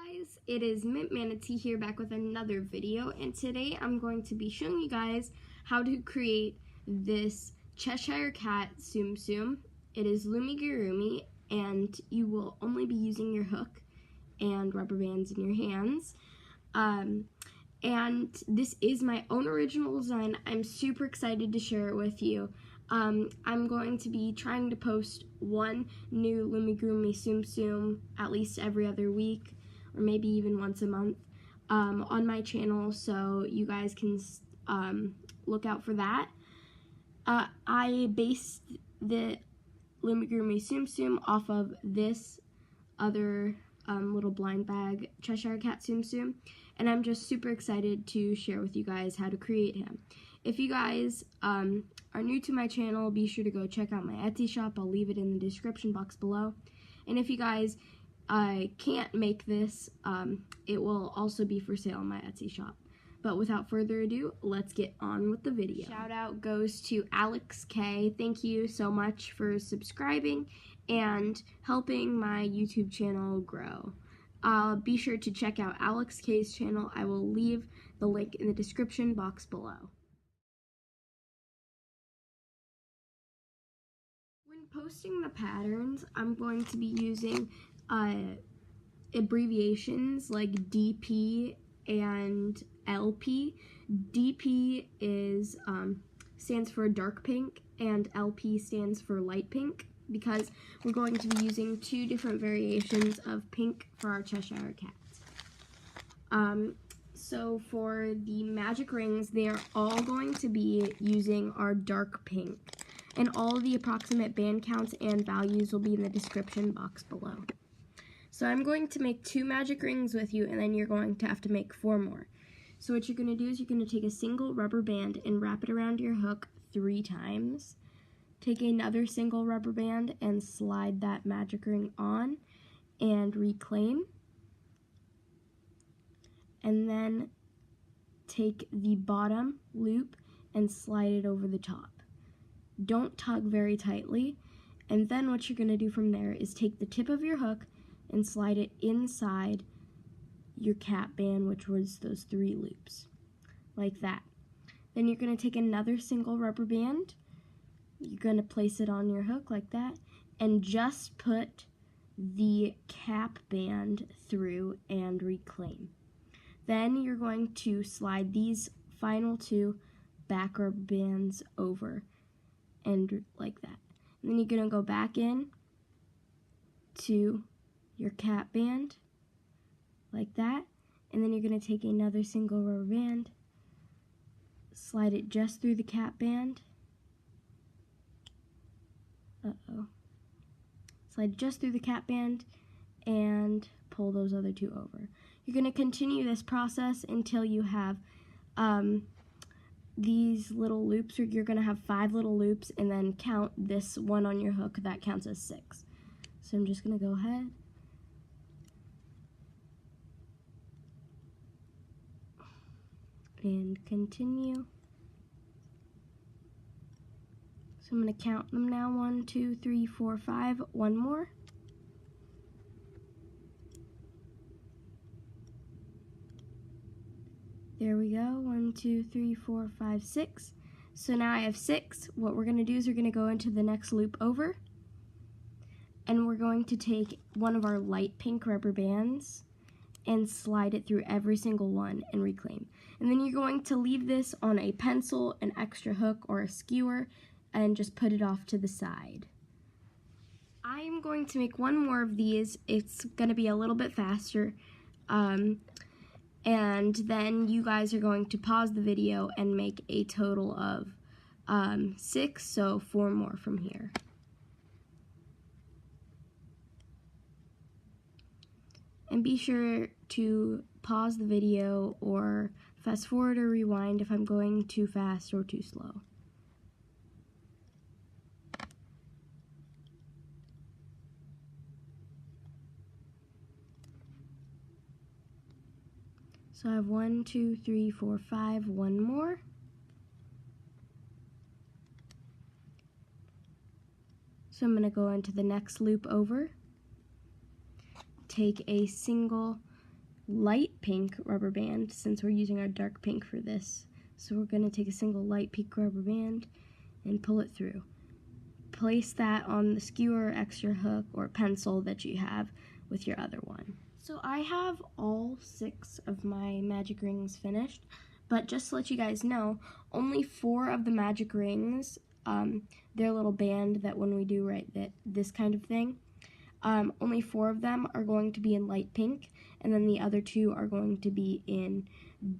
Guys, it is MintManatee here back with another video, and today I'm going to be showing you guys how to create this Cheshire cat Tsum. It is Loomigurumi, and you will only be using your hook and rubber bands in your hands. And this is my own original design. I'm super excited to share it with you. I'm going to be trying to post one new Loomigurumi Tsum at least every other week, or maybe even once a month, on my channel, so you guys can look out for that. I based the Loomigurumi Tsum off of this other little blind bag Cheshire cat Tsum, and I'm just super excited to share with you guys how to create him. If you guys are new to my channel, be sure to go check out my Etsy shop. I'll leave it in the description box below. And if you guys can't make this, it will also be for sale on my Etsy shop. But without further ado, let's get on with the video. Shout out goes to Alex K. Thank you so much for subscribing and helping my YouTube channel grow. Be sure to check out Alex K's channel. I will leave the link in the description box below. When posting the patterns, I'm going to be using abbreviations like DP and LP. DP is stands for dark pink, and LP stands for light pink, because we're going to be using two different variations of pink for our Cheshire cats. So for the magic rings, they are all going to be using our dark pink, and all of the approximate band counts and values will be in the description box below. So I'm going to make 2 magic rings with you, and then you're going to have to make 4 more. So what you're going to do is you're going to take a single rubber band and wrap it around your hook 3 times. Take another single rubber band and slide that magic ring on and reclaim. And then take the bottom loop and slide it over the top. Don't tug very tightly. And then what you're going to do from there is take the tip of your hook and slide it inside your cat band, which was those 3 loops, like that. Then you're going to take another single rubber band, you're going to place it on your hook like that, and just put the cap band through and reclaim. Then you're going to slide these final 2 back rubber bands over, and like that. And then you're going to go back in to your cap band like that, and then you're going to take another single rubber band, slide it just through the cap band, slide just through the cap band and pull those other 2 over. You're going to continue this process until you have these little loops, or you're going to have 5 little loops, and then count this one on your hook. That counts as 6. So I'm just going to go ahead and continue. So I'm going to count them now. 1, 2, 3, 4, 5. 1 more. There we go. 1, 2, 3, 4, 5, 6. So now I have 6. What we're going to do is we're going to go into the next loop over, and we're going to take one of our light pink rubber bands and slide it through every single one and reclaim. And then you're going to leave this on a pencil, an extra hook, or a skewer, and just put it off to the side. I'm going to make 1 more of these. It's going to be a little bit faster. And then you guys are going to pause the video and make a total of 6, so 4 more from here. And be sure to pause the video or fast forward or rewind if I'm going too fast or too slow. So I have 1, 2, 3, 4, 5, 1 more. So I'm going to go into the next loop over, take a single light pink rubber band since we're using our dark pink for this. So we're going to take a single light pink rubber band and pull it through. Place that on the skewer, extra hook, or pencil that you have with your other one. So I have all 6 of my magic rings finished, but just to let you guys know, only 4 of the magic rings, their little band that when we do this kind of thing, only 4 of them are going to be in light pink, and then the other 2 are going to be in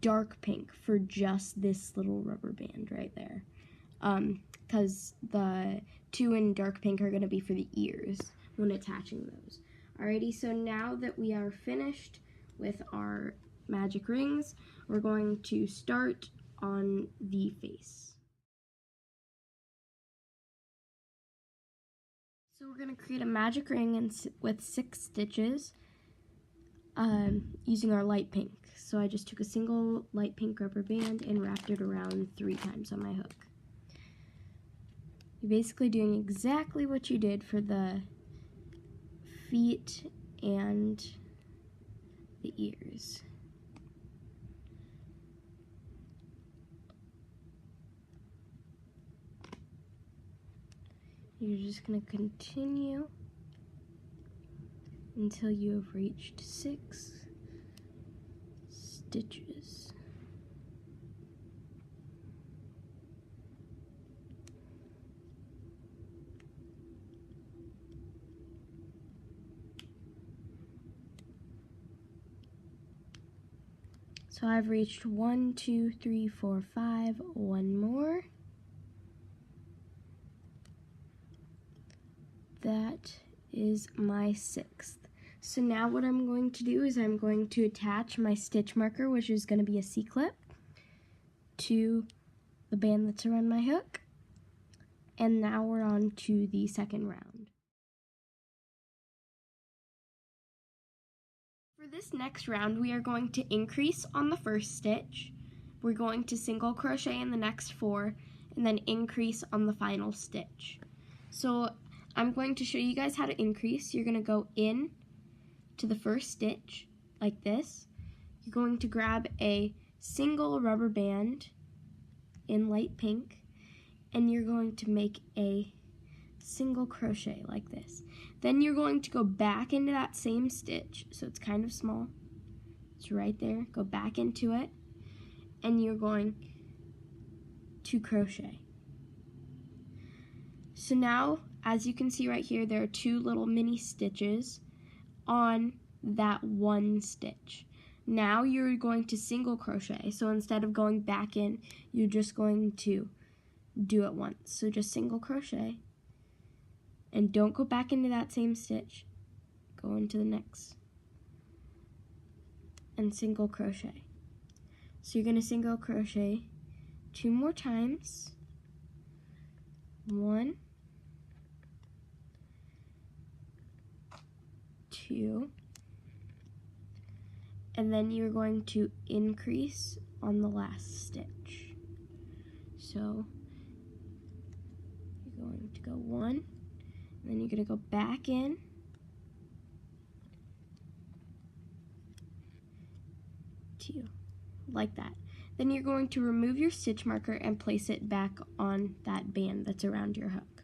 dark pink for just this little rubber band right there. Because the 2 in dark pink are going to be for the ears when attaching those. Alrighty, so now that we are finished with our magic rings, we're going to start on the face. So we're going to create a magic ring with 6 stitches using our light pink. So I just took a single light pink rubber band and wrapped it around 3 times on my hook. You're basically doing exactly what you did for the feet and the ears. You're just going to continue until you have reached 6 stitches. So I've reached 1, 2, 3, 4, 5, 1 more. That is my 6th. So now what I'm going to do is I'm going to attach my stitch marker, which is going to be a C-clip, to the band that's around my hook. And now we're on to the second round. For this next round, we are going to increase on the first stitch. We're going to single crochet in the next 4, and then increase on the final stitch. So I'm going to show you guys how to increase. You're going to go in to the first stitch like this. You're going to grab a single rubber band in light pink, and you're going to make a single crochet like this. Then you're going to go back into that same stitch, so it's kind of small. It's right there. Go back into it, and you're going to crochet. So now, as you can see right here, there are 2 little mini stitches on that one stitch. Now you're going to single crochet. So instead of going back in, you're just going to do it once. So just single crochet. And don't go back into that same stitch. Go into the next. And single crochet. So you're going to single crochet 2 more times. 1, 2, and then you're going to increase on the last stitch. So you're going to go 1, and then you're going to go back in, 2, like that. Then you're going to remove your stitch marker and place it back on that band that's around your hook.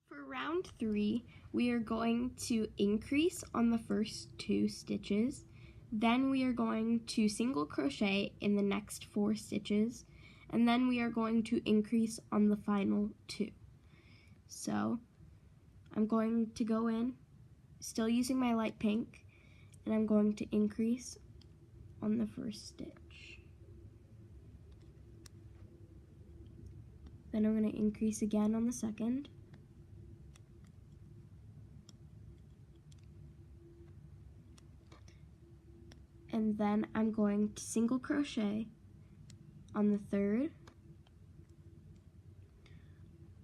For round 3, we are going to increase on the first 2 stitches. Then we are going to single crochet in the next 4 stitches. And then we are going to increase on the final 2. So I'm going to go in, still using my light pink, and I'm going to increase on the first stitch. Then I'm going to increase again on the second. And then I'm going to single crochet on the third,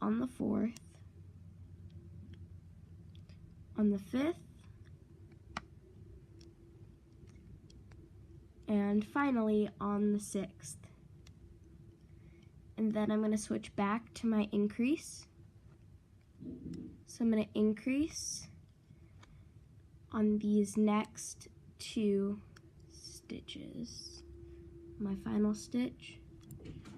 on the fourth, on the fifth, and finally on the 6th. And then I'm going to switch back to my increase. So I'm going to increase on these next 2 stitches. My final stitch.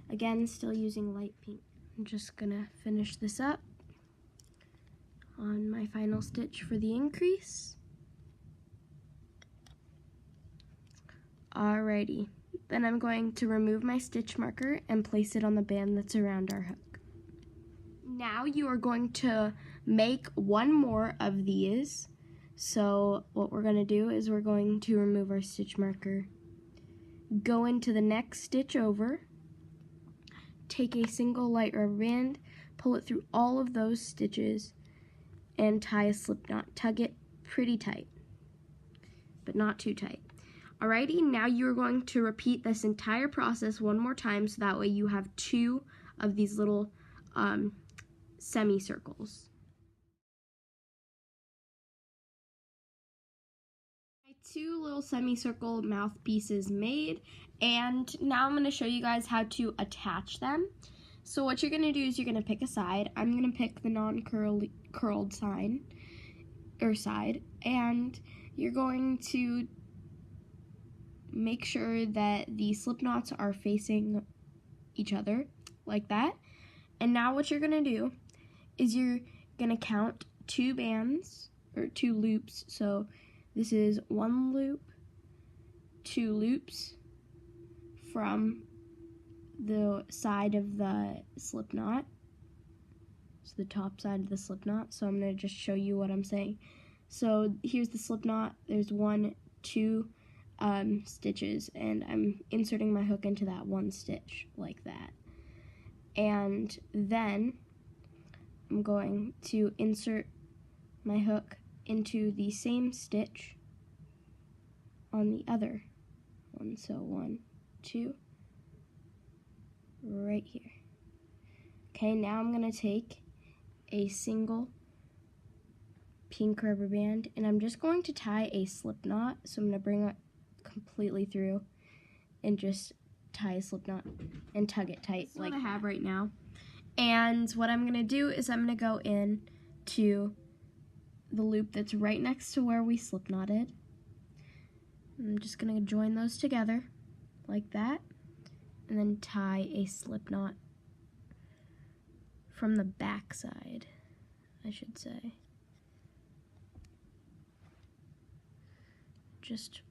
Again, still using light pink. I'm just going to finish this up on my final stitch for the increase. Alrighty, then I'm going to remove my stitch marker and place it on the band that's around our hook. Now you are going to make 1 more of these. So what we're going to do is we're going to remove our stitch marker, go into the next stitch over, take a single light rubber band, pull it through all of those stitches, and tie a slip knot. Tug it pretty tight, but not too tight. Alrighty, now you're going to repeat this entire process 1 more time, so that way you have 2 of these little semicircles. My 2 little semicircle mouthpieces made, and now I'm going to show you guys how to attach them. So what you're going to do is you're going to pick a side. I'm going to pick the non-curled side, and you're going to make sure that the slip knots are facing each other like that. And now what you're going to do is you're going to count 2 bands or 2 loops. So this is 1 loop, 2 loops from the side of the slip knot. So the top side of the slip knot. So I'm going to just show you what I'm saying. So here's the slip knot. There's 1, 2 stitches, and I'm inserting my hook into that 1 stitch like that. And then I'm going to insert my hook into the same stitch on the other one. So 1, 2, right here. Okay, now I'm going to take a single pink rubber band, and I'm just going to tie a slip knot. So I'm going to bring it completely through and just tie a slip knot and tug it tight. That's like what I have right now. And what I'm going to do is I'm going to go in to the loop that's right next to where we slip knotted. I'm just going to join those together like that, and then tie a slip knot from the back side, I should say. Just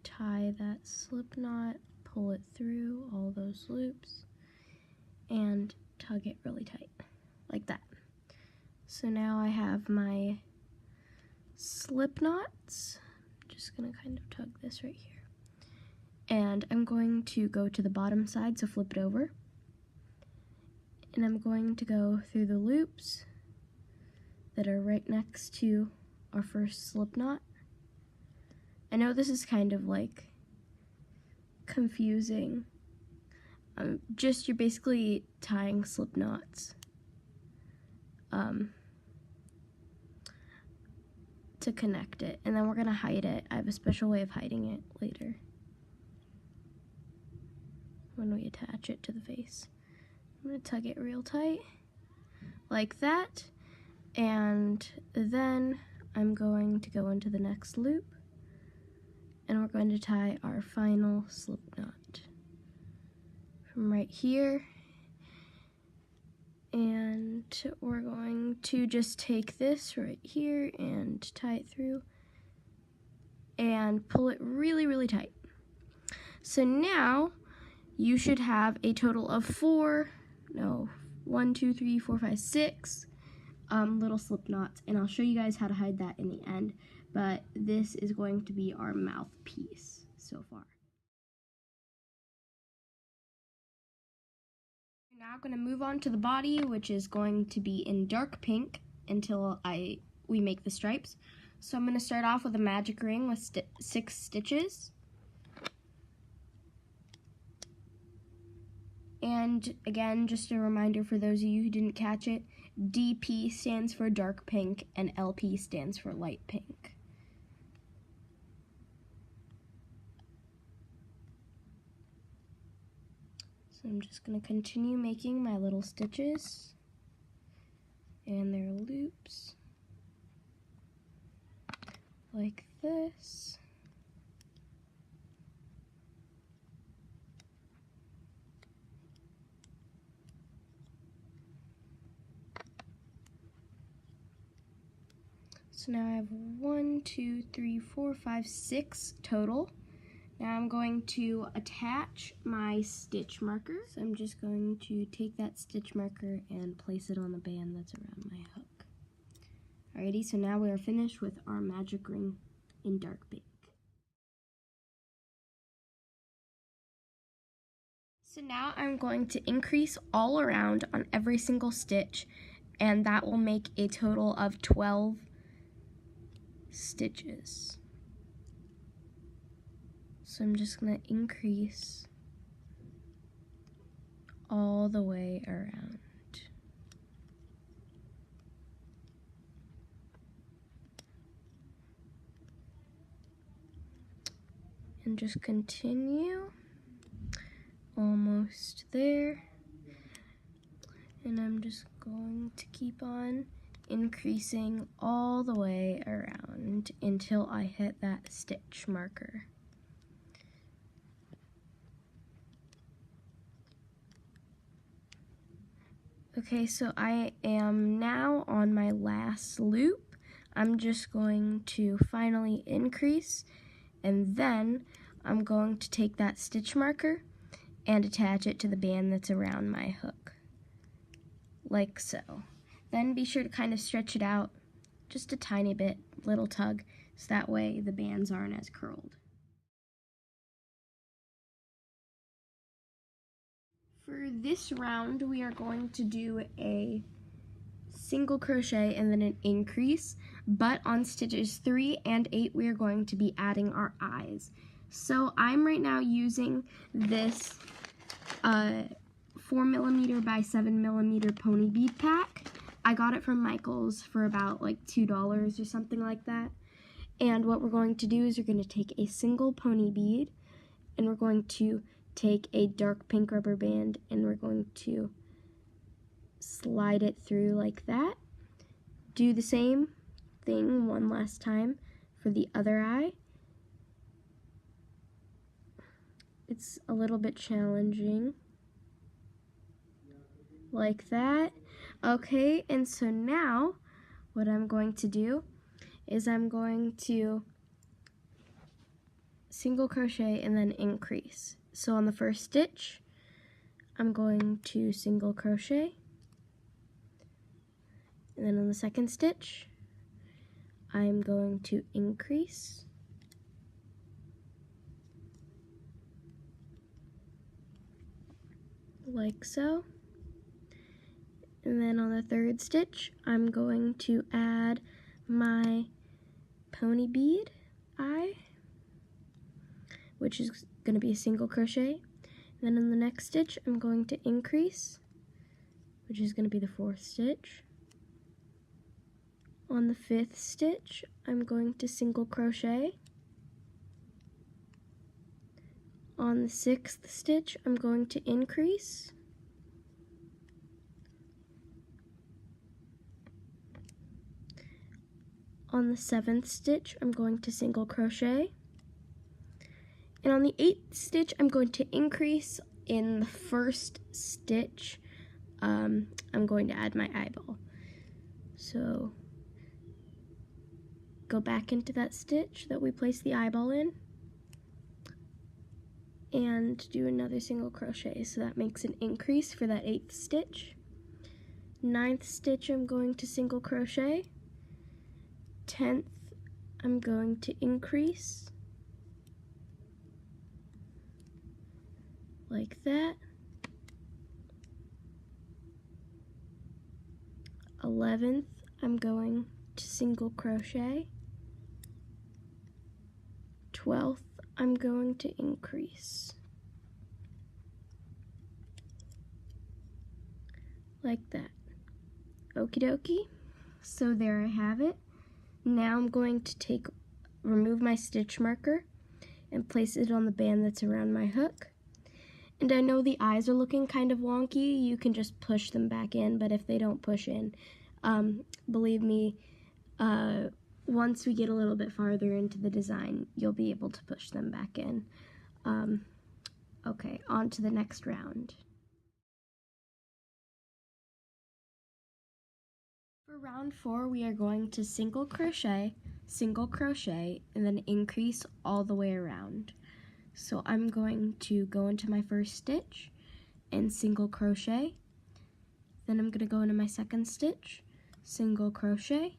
tie that slip knot, pull it through all those loops, and tug it really tight, like that. So now I have my slip knots. I'm just gonna kind of tug this right here. And I'm going to go to the bottom side, so flip it over. And I'm going to go through the loops that are right next to our first slip knot. I know this is kind of like confusing. You're basically tying slip knots to connect it, and then we're gonna hide it. I have a special way of hiding it later when we attach it to the face. I'm gonna tug it real tight like that, and then I'm going to go into the next loop, and we're going to tie our final slip knot from right here. And we're going to just take this right here and tie it through and pull it really, really tight. So now you should have a total of 6 little slip knots, and I'll show you guys how to hide that in the end, but this is going to be our mouthpiece so far. We're now going to move on to the body, which is going to be in dark pink until we make the stripes. So I'm going to start off with a magic ring with 6 stitches. And again, just a reminder for those of you who didn't catch it, DP stands for dark pink and LP stands for light pink. So I'm just going to continue making my little stitches. and their loops like this. So now I have 1, 2, 3, 4, 5, 6 total. Now I'm going to attach my stitch marker. So I'm just going to take that stitch marker and place it on the band that's around my hook. Alrighty, so now we are finished with our magic ring in dark pink. So now I'm going to increase all around on every single stitch, and that will make a total of 12 stitches. So I'm just going to increase all the way around. And just continue, almost there. And I'm just going to keep on increasing all the way around until I hit that stitch marker. Okay, so I am now on my last loop. I'm just going to finally increase, and then I'm going to take that stitch marker and attach it to the band that's around my hook, like so. Then be sure to kind of stretch it out just a tiny bit, little tug, so that way the bands aren't as curled. For this round, we are going to do a single crochet and then an increase, but on stitches 3 and 8, we are going to be adding our eyes. So I'm right now using this 4mm by 7mm pony bead pack. I got it from Michael's for about like $2 or something like that. And what we're going to do is we're going to take a single pony bead, and we're going to take a dark pink rubber band, and we're going to slide it through like that. Do the same thing one last time for the other eye. It's a little bit challenging, like that. Okay, and so now what I'm going to do is I'm going to single crochet and then increase. So on the first stitch, I'm going to single crochet, and then on the second stitch, I'm going to increase, like so. And then on the third stitch, I'm going to add my pony bead eye, which is going to be a single crochet. And then in the next stitch, I'm going to increase, which is going to be the fourth stitch. On the fifth stitch, I'm going to single crochet. On the sixth stitch, I'm going to increase. On the seventh stitch, I'm going to single crochet. And on the 8th stitch, I'm going to increase. In the first stitch, I'm going to add my eyeball. So go back into that stitch that we placed the eyeball in and do another single crochet. So that makes an increase for that 8th stitch. 9th stitch, I'm going to single crochet. 10th, I'm going to increase, like that. 11th, I'm going to single crochet. 12th, I'm going to increase, like that. Okie dokie. So there I have it. Now I'm going to remove my stitch marker and place it on the band that's around my hook. And I know the eyes are looking kind of wonky. You can just push them back in, but if they don't push in, Believe me, once we get a little bit farther into the design, you'll be able to push them back in. Okay, on to the next round. For round 4, we are going to single crochet, and then increase all the way around. So I'm going to go into my first stitch and single crochet. Then I'm going to go into my second stitch, single crochet.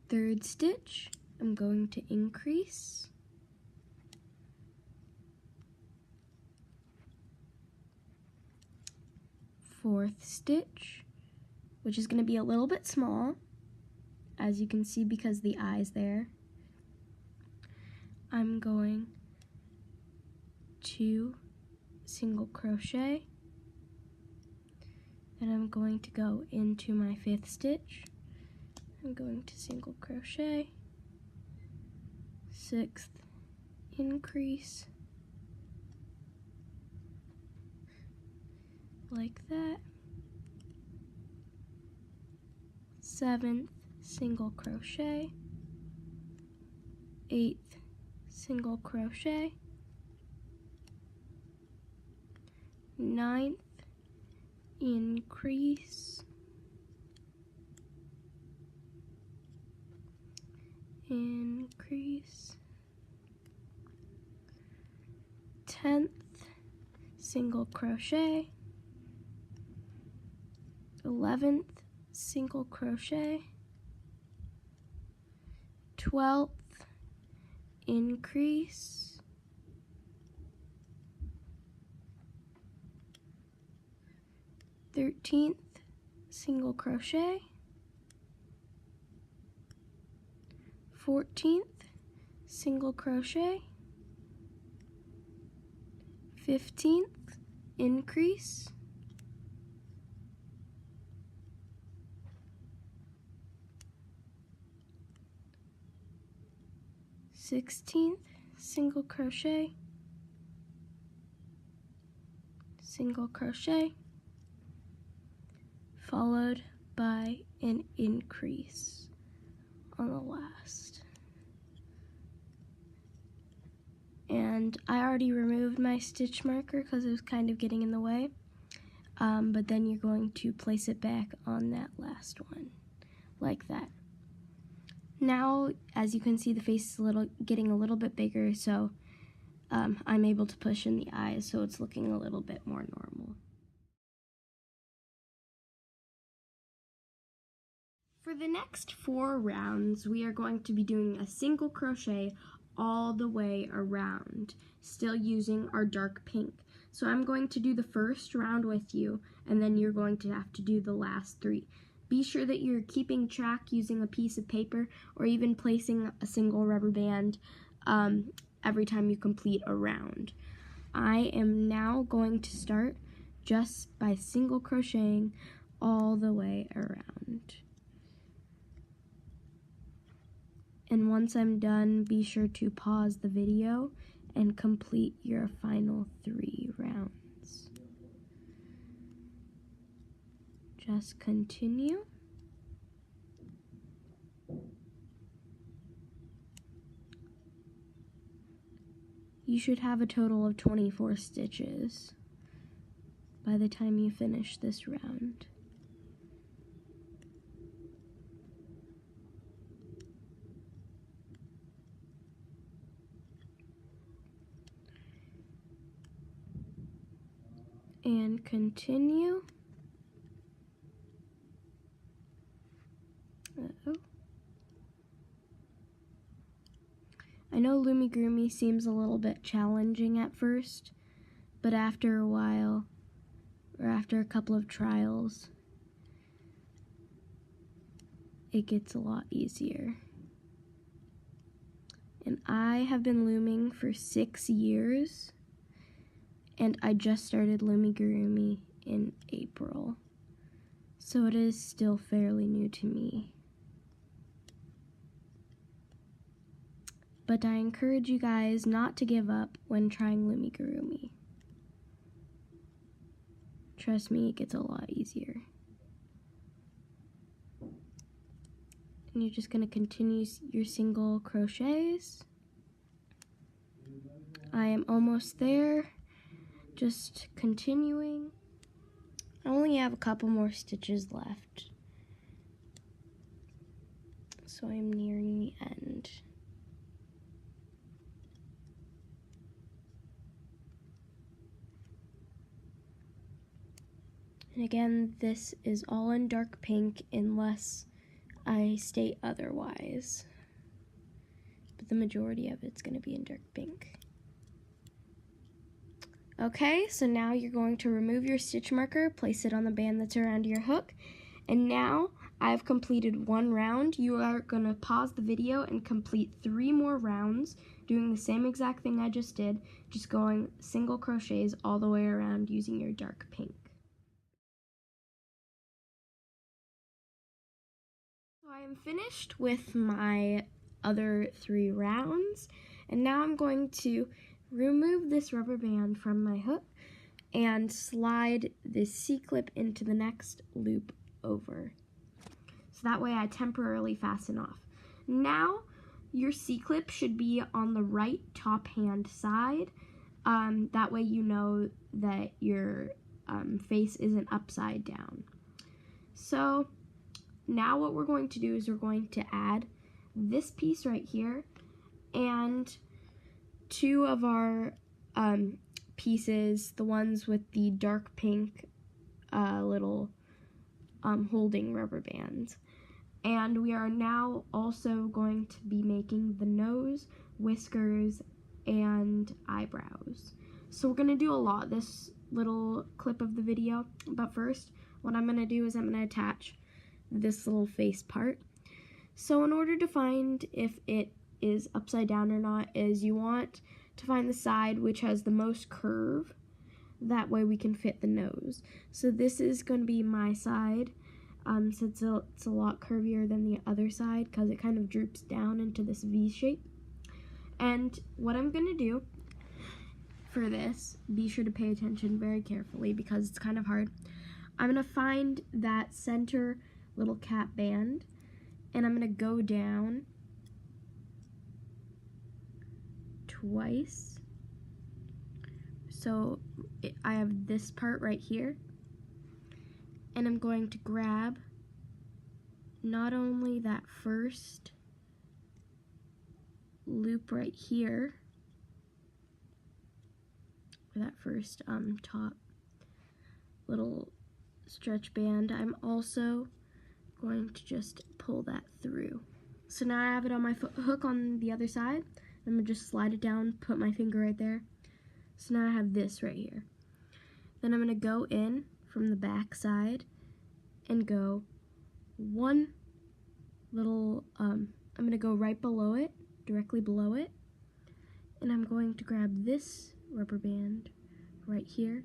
Third stitch, I'm going to increase. Fourth stitch, which is going to be a little bit small, as you can see because the eye's there. I'm going to single crochet, and I'm going to go into my fifth stitch. I'm going to single crochet, sixth, increase, like that, seventh, single crochet, eighth, single crochet, ninth, increase, increase, 10th, single crochet, 11th, single crochet, 12th, increase, 13th, single crochet, 14th, single crochet, 15th, increase, 16th, single crochet, single crochet, followed by an increase on the last. And I already removed my stitch marker because it was kind of getting in the way, but then you're going to place it back on that last one, like that. Now, as you can see, the face is getting a little bit bigger, so I'm able to push in the eyes, so it's looking a little bit more normal. For the next 4 rounds, we are going to be doing a single crochet all the way around, still using our dark pink. So I'm going to do the first round with you, and then you're going to have to do the last 3. Be sure that you're keeping track using a piece of paper or even placing a single rubber band every time you complete a round. I am now going to start just by single crocheting all the way around. And once I'm done, be sure to pause the video and complete your final 3 rounds. Just continue. You should have a total of 24 stitches by the time you finish this round. And continue. I know Loomigurumi seems a little bit challenging at first, but after a while, or after a couple of trials, it gets a lot easier. And I have been looming for 6 years, and I just started Loomigurumi in April, so it is still fairly new to me. But I encourage you guys not to give up when trying Loomigurumi. Trust me, it gets a lot easier. And you're just going to continue your single crochets. I am almost there, just continuing. I only have a couple more stitches left, so I'm nearing the end. And again, this is all in dark pink unless I state otherwise, but the majority of it's going to be in dark pink. Okay, so now you're going to remove your stitch marker, place it on the band that's around your hook, and now I've completed one round. You are going to pause the video and complete 3 more rounds, doing the same exact thing I just did, just going single crochets all the way around using your dark pink. So I am finished with my other 3 rounds, and now I'm going to remove this rubber band from my hook and slide this C-clip into the next loop over. So that way I temporarily fasten off. Now your C-clip should be on the right top hand side. That way you know that your face isn't upside down. So now what we're going to do is we're going to add this piece right here and 2 of our pieces, the ones with the dark pink little holding rubber bands. And we are now also going to be making the nose, whiskers, and eyebrows. So we're going to do a lot this little clip of the video, but first what I'm going to do is I'm going to attach this little face part. So in order to find if it is upside down or not, is you want to find the side which has the most curve. That way we can fit the nose. So this is going to be my side, so it's a lot curvier than the other side because it kind of droops down into this V shape. And what I'm going to do for this, be sure to pay attention very carefully because it's kind of hard. I'm going to find that center little cap band and I'm going to go down twice. So I have this part right here, and I'm going to grab not only that first loop right here, or that first top little stretch band, I'm also going to just pull that through. So now I have it on my hook on the other side. I'm going to just slide it down, put my finger right there. So now I have this right here. Then I'm going to go in from the back side and go one little, I'm going to go right below it, directly below it. And I'm going to grab this rubber band right here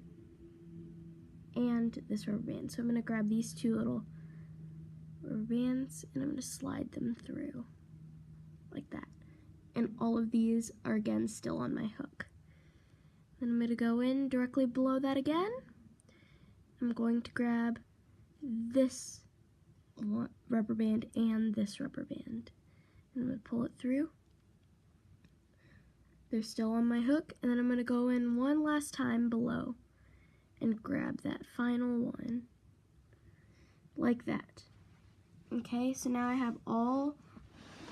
and this rubber band. So I'm going to grab these 2 little rubber bands and I'm going to slide them through like that. And all of these are again still on my hook. Then I'm going to go in directly below that again. I'm going to grab this rubber band and this rubber band. And I'm going to pull it through. They're still on my hook. And then I'm going to go in one last time below and grab that final one. Like that. Okay, so now I have all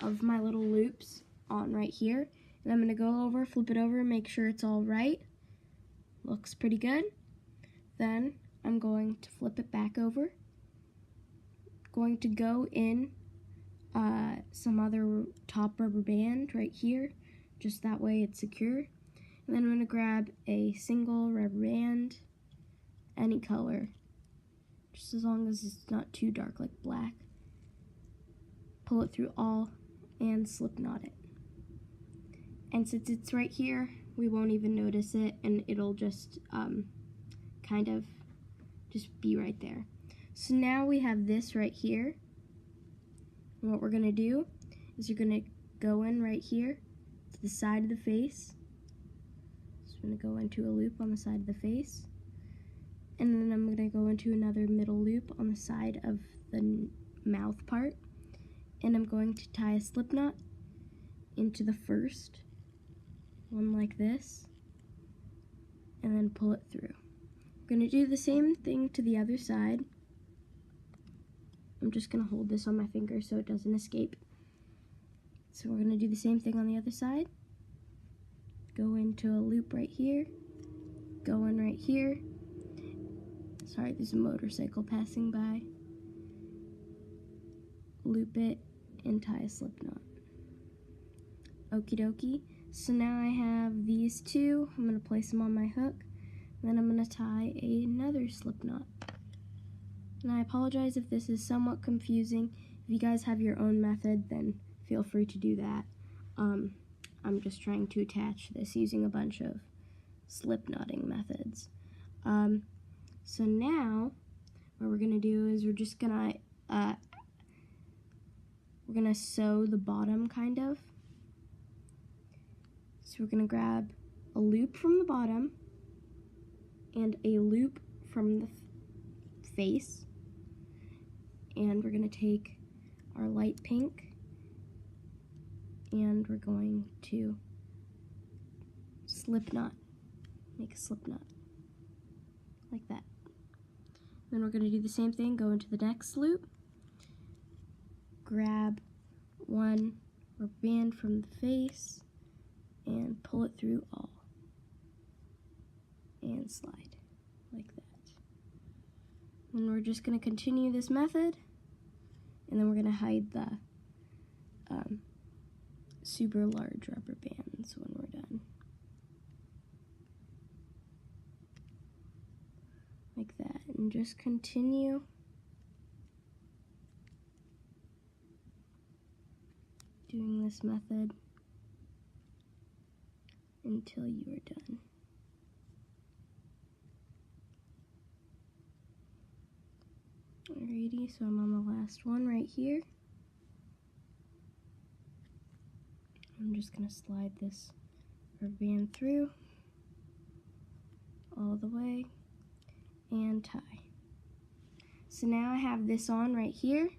of my little loops on right here, and I'm going to go over, flip it over, make sure it's all right. Looks pretty good. Then I'm going to flip it back over, going to go in some other top rubber band right here, just that way it's secure. And then I'm going to grab a single rubber band, any color, just as long as it's not too dark like black. Pull it through all and slip knot it. And since it's right here, we won't even notice it and it'll just kind of just be right there. So now we have this right here. And what we're going to do is you're going to go in right here to the side of the face. So I'm going to go into a loop on the side of the face. And then I'm going to go into another middle loop on the side of the mouth part. and I'm going to tie a slip knot into the first one like this, and then pull it through. I'm going to do the same thing to the other side. I'm just going to hold this on my finger so it doesn't escape. So we're going to do the same thing on the other side. Go into a loop right here, go in right here. Sorry, there's a motorcycle passing by. Loop it and tie a slip knot. Okie dokie. So now I have these two. I'm going to place them on my hook. Then I'm going to tie another slip knot. And I apologize if this is somewhat confusing. If you guys have your own method, then feel free to do that. I'm just trying to attach this using a bunch of slip knotting methods. So now what we're going to do is we're going to sew the bottom kind of. So we're going to grab a loop from the bottom and a loop from the face, and we're going to take our light pink and we're going to slip knot, make a slip knot like that. Then we're going to do the same thing, go into the next loop, grab one rubber band from the face and pull it through all and slide like that. And we're just going to continue this method, and then we're going to hide the super large rubber bands when we're done. Like that, and just continue doing this method until you are done. Alrighty, so I'm on the last one right here. I'm just going to slide this rubber band through all the way and tie. So now I have this on right here,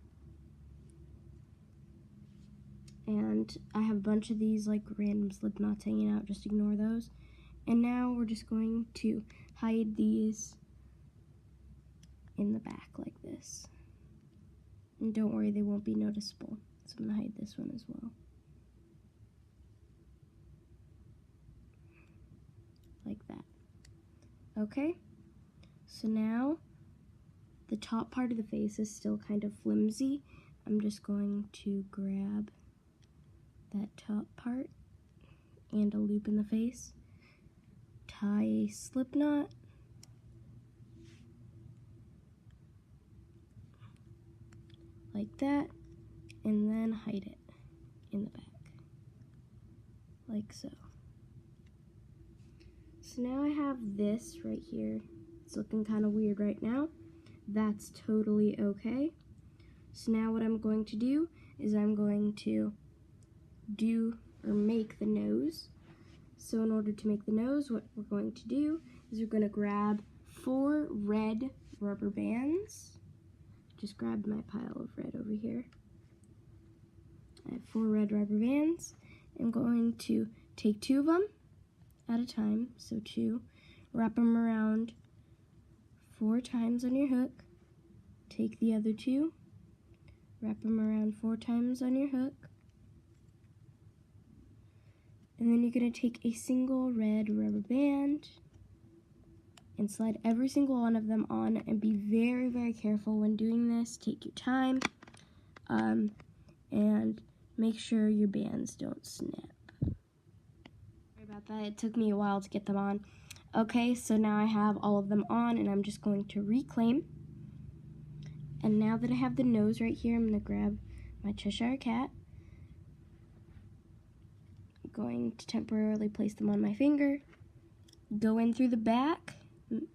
and I have a bunch of these like random slip knots hanging out, just ignore those. And now we're just going to hide these in the back like this. And don't worry, they won't be noticeable. So I'm going to hide this one as well. Like that. Okay, so now the top part of the face is still kind of flimsy. I'm just going to grab that top part and a loop in the face, tie a slip knot, like that, and then hide it in the back, like so. So now I have this right here. It's looking kind of weird right now. That's totally okay. So now what I'm going to do is I'm going to make the nose. So in order to make the nose, what we're going to do is we're going to grab 4 red rubber bands. Just grabbed my pile of red over here. I have 4 red rubber bands. I'm going to take 2 of them at a time, so 2, wrap them around 4 times on your hook, take the other 2, wrap them around 4 times on your hook, and then you're going to take a single red rubber band and slide every single one of them on, and be very, very careful when doing this. Take your time, and make sure your bands don't snap. About that, it took me a while to get them on. Okay, so now I have all of them on, and I'm just going to reclaim. And now that I have the nose right here, I'm going to grab my Cheshire cat. I'm going to temporarily place them on my finger, go in through the back,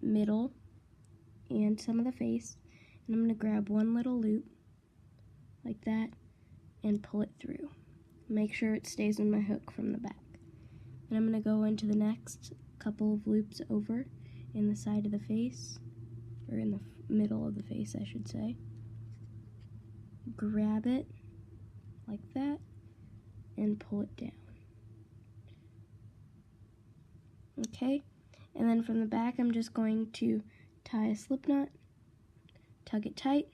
middle, and some of the face, and I'm going to grab one little loop like that and pull it through. Make sure it stays on my hook from the back. And I'm going to go into the next couple of loops over in the side of the face, or in the middle of the face, I should say. Grab it, like that, and pull it down. Okay, and then from the back I'm just going to tie a slip knot, tug it tight,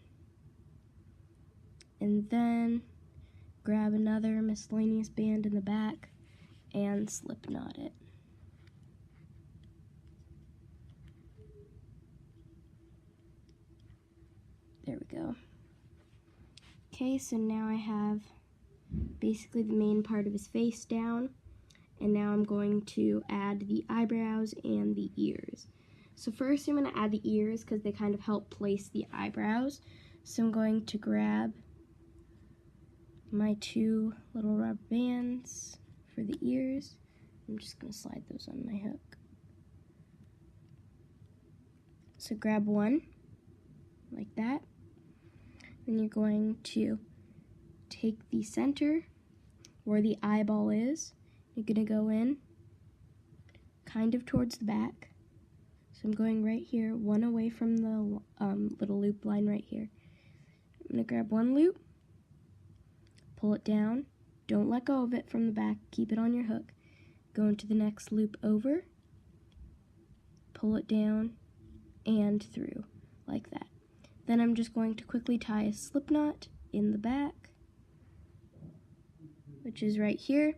and then grab another miscellaneous band in the back and slip knot it. There we go. Okay, so now I have basically the main part of his face down, and now I'm going to add the eyebrows and the ears. So first I'm going to add the ears because they kind of help place the eyebrows. So I'm going to grab my 2 little rubber bands for the ears. I'm just going to slide those on my hook. So grab one, like that. Then you're going to take the center where the eyeball is. You're going to go in kind of towards the back. So I'm going right here, one away from the little loop line right here. I'm going to grab one loop, pull it down, don't let go of it from the back, keep it on your hook. Go into the next loop over, pull it down, and through, like that. Then I'm just going to quickly tie a slip knot in the back, which is right here,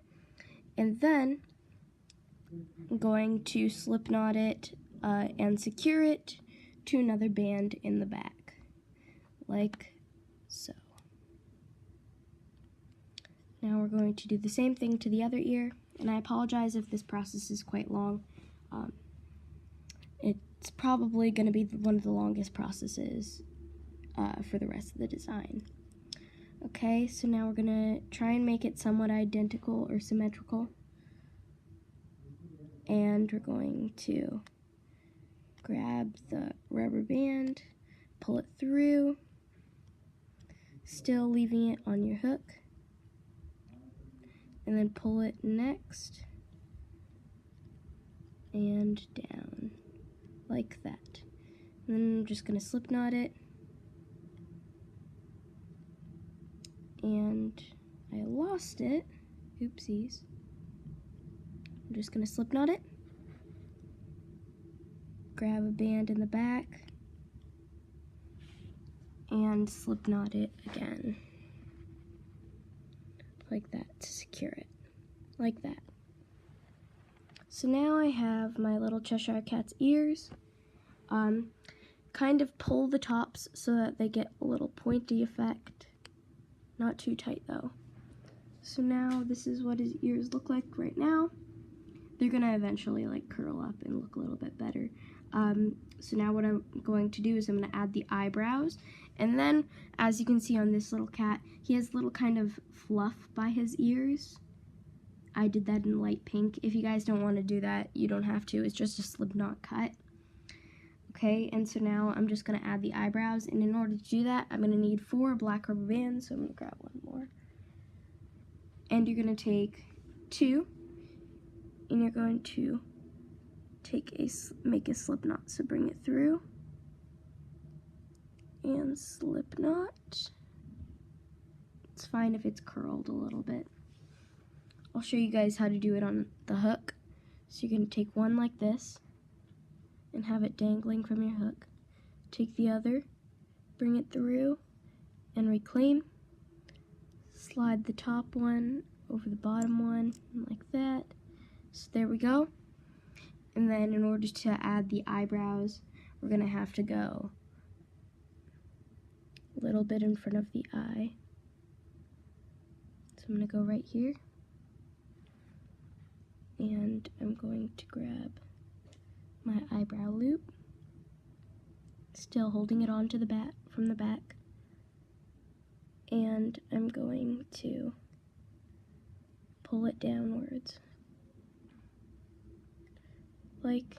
and then I'm going to slip knot it and secure it to another band in the back, like so. Now we're going to do the same thing to the other ear, and I apologize if this process is quite long. It's probably going to be one of the longest processes for the rest of the design. Okay, so now we're going to try and make it somewhat identical or symmetrical. And we're going to grab the rubber band, pull it through, still leaving it on your hook, and then pull it next and down, like that. And then I'm just going to slip knot it, and I lost it, oopsies. I'm just going to slip knot it, grab a band in the back, and slip knot it again, like that, to secure it, like that. So now I have my little Cheshire Cat's ears. Kind of pull the tops so that they get a little pointy effect. Not too tight though. So now this is what his ears look like right now. They're gonna eventually like curl up and look a little bit better. So now what I'm going to do is I'm gonna add the eyebrows, and then as you can see on this little cat, he has little kind of fluff by his ears. I did that in light pink. If you guys don't want to do that, you don't have to. It's just a slip knot cut. Okay, and so now I'm just going to add the eyebrows, and in order to do that, I'm going to need 4 black rubber bands, so I'm going to grab one more. And you're going to take 2, and you're going to make a slip knot, so bring it through, and slip knot. It's fine if it's curled a little bit. I'll show you guys how to do it on the hook. So you're going to take one like this and have it dangling from your hook. Take the other, bring it through, and reclaim. Slide the top one over the bottom one, like that. So there we go. And then in order to add the eyebrows, we're going to have to go a little bit in front of the eye. So I'm going to go right here. And I'm going to grab my eyebrow loop, still holding it onto the back from the back, and I'm going to pull it downwards like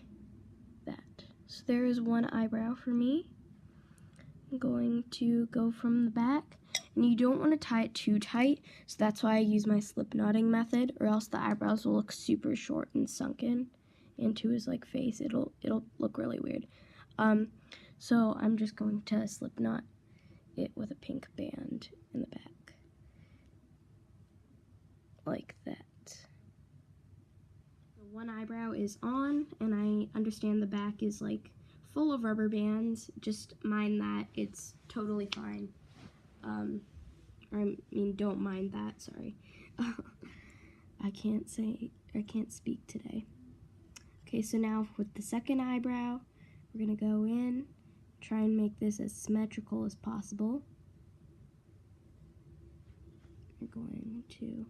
that. So there is one eyebrow for me. I'm going to go from the back, and you don't want to tie it too tight, so that's why I use my slip knotting method, or else the eyebrows will look super short and sunken into his like face. It'll look really weird. So I'm just going to slip knot it with a pink band in the back. like that. The one eyebrow is on, and I understand the back is like full of rubber bands. Just mind that, it's totally fine. I mean, don't mind that, sorry. I can't speak today. Okay, so now with the second eyebrow, we're gonna go in, try and make this as symmetrical as possible. You're going to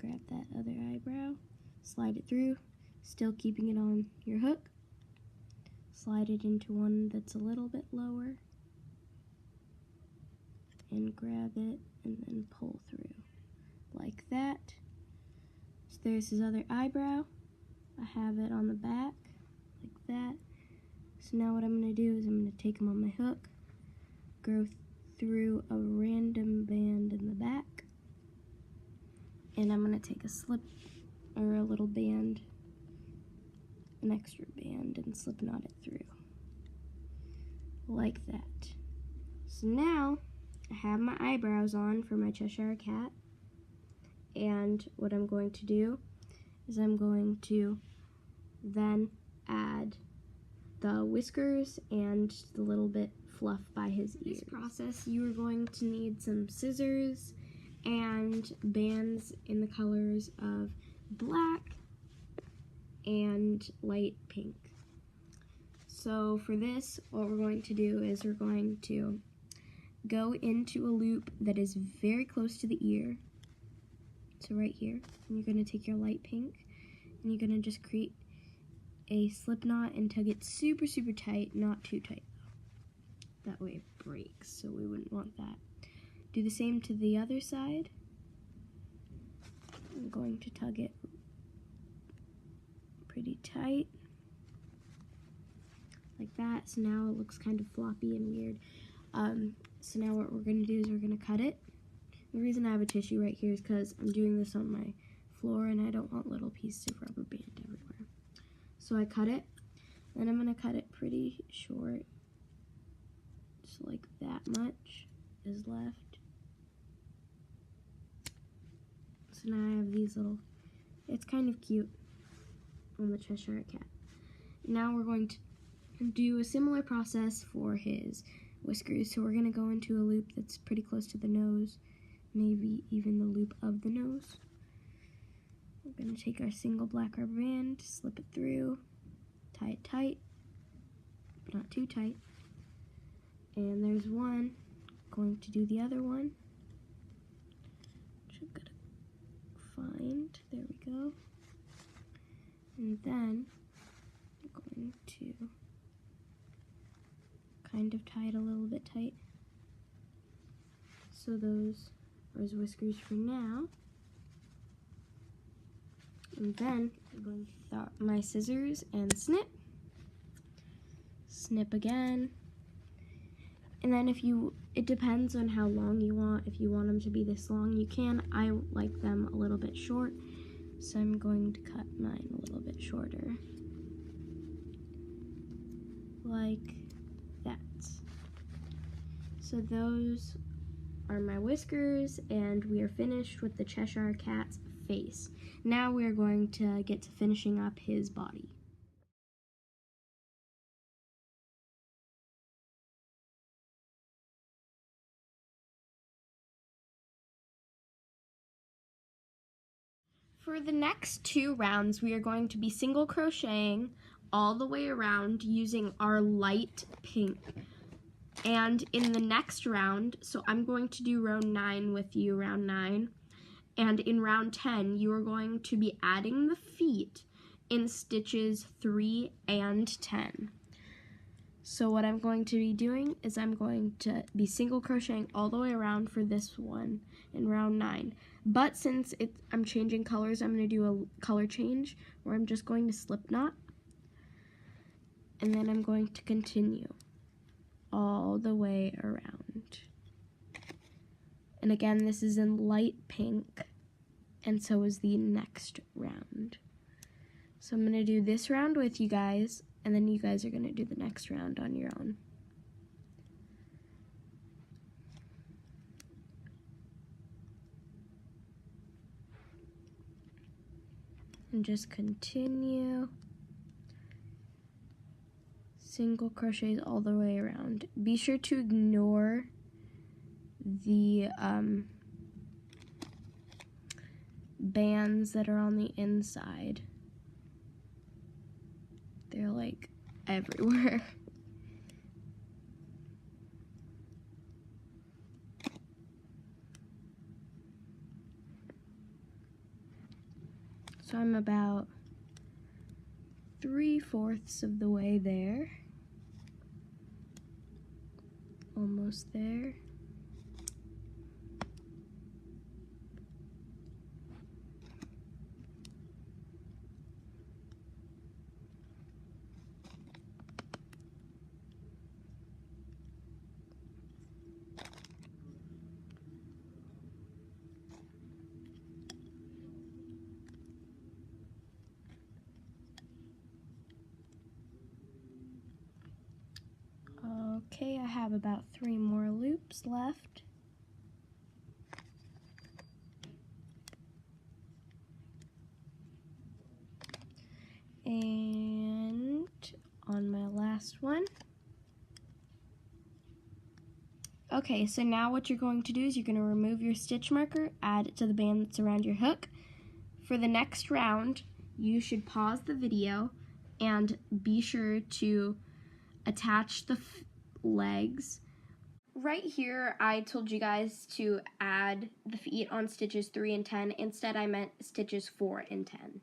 grab that other eyebrow, slide it through, still keeping it on your hook. Slide it into one that's a little bit lower, and grab it and then pull through like that. So there's his other eyebrow. I have it on the back like that. So now what I'm going to do is I'm going to take him on my hook, go through a random band in the back, and I'm going to take a slip or a little band, an extra band, and slip knot it through like that. So now I have my eyebrows on for my Cheshire cat, and what I'm going to do is I'm going to then add the whiskers and the little bit fluff by his ears. This process, you are going to need some scissors and bands in the colors of black and light pink. So for this, what we're going to do is we're going to go into a loop that is very close to the ear. So right here, and you're going to take your light pink, and you're going to just create a slip knot and tug it super, super tight, not too tight though. That way it breaks, so we wouldn't want that. Do the same to the other side. I'm going to tug it pretty tight, like that. So now it looks kind of floppy and weird. So now what we're going to do is we're going to cut it. The reason I have a tissue right here is because I'm doing this on my floor and I don't want little pieces of rubber band everywhere. So I cut it, then I'm going to cut it pretty short, just like that much is left. So now I have these little, it's kind of cute on the Cheshire cat. Now we're going to do a similar process for his whiskers. So we're going to go into a loop that's pretty close to the nose, maybe even the loop of the nose. We're going to take our single black rubber band, slip it through, tie it tight, but not too tight. And there's one. Going to do the other one, which I'm going to find. There we go. And then I'm going to kind of tie it a little bit tight. So those are his whiskers for now. And then I'm going to get out my scissors and snip. Snip again. And then it depends on how long you want. If you want them to be this long, you can. I like them a little bit short, so I'm going to cut mine a little bit shorter. Like that. So those are my whiskers, and we are finished with the Cheshire Cat's face. Now we are going to get to finishing up his body. For the next 2 rounds, we are going to be single crocheting all the way around using our light pink. And in the next round, so I'm going to do round 9 with you, round 9. And in round 10, you are going to be adding the feet in stitches 3 and 10. So what I'm going to be doing is I'm going to be single crocheting all the way around for this one in round 9. But since I'm changing colors, I'm going to do a color change where I'm just going to slip knot. And then I'm going to continue all the way around. And again, this is in light pink, and so is the next round. So I'm going to do this round with you guys, and then you guys are going to do the next round on your own. and just continue. Single crochets all the way around. Be sure to ignore the bands that are on the inside. They're like everywhere. So I'm about 3/4 of the way there. Almost there. Okay, I have about 3 more loops left. And on my last one. Okay, so now what you're going to do is you're going to remove your stitch marker, add it to the band that's around your hook. For the next round, you should pause the video and be sure to attach the legs. Right here, I told you guys to add the feet on stitches 3 and 10. Instead, I meant stitches 4 and 10.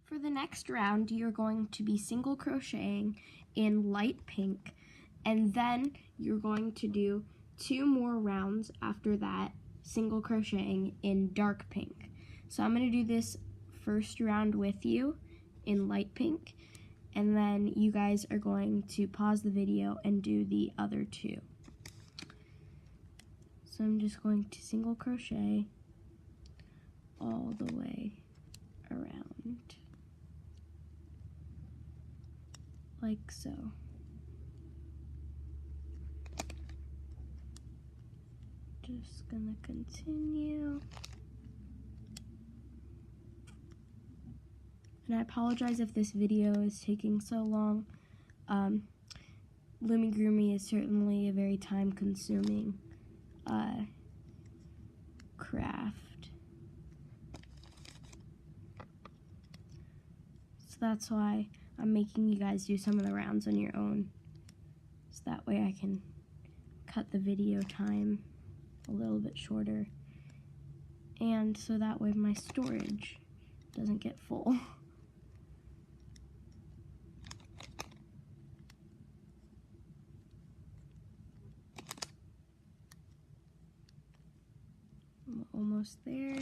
For the next round, you're going to be single crocheting in light pink, and then you're going to do 2 more rounds after that, single crocheting in dark pink. So I'm going to do this first round with you in light pink, and then you guys are going to pause the video and do the other 2. So I'm just going to single crochet all the way around, like so. Just gonna continue. And I apologize if this video is taking so long. Loomigurumi is certainly a very time-consuming craft. So that's why I'm making you guys do some of the rounds on your own. So that way I can cut the video time a little bit shorter. And so that way my storage doesn't get full. I'm almost there.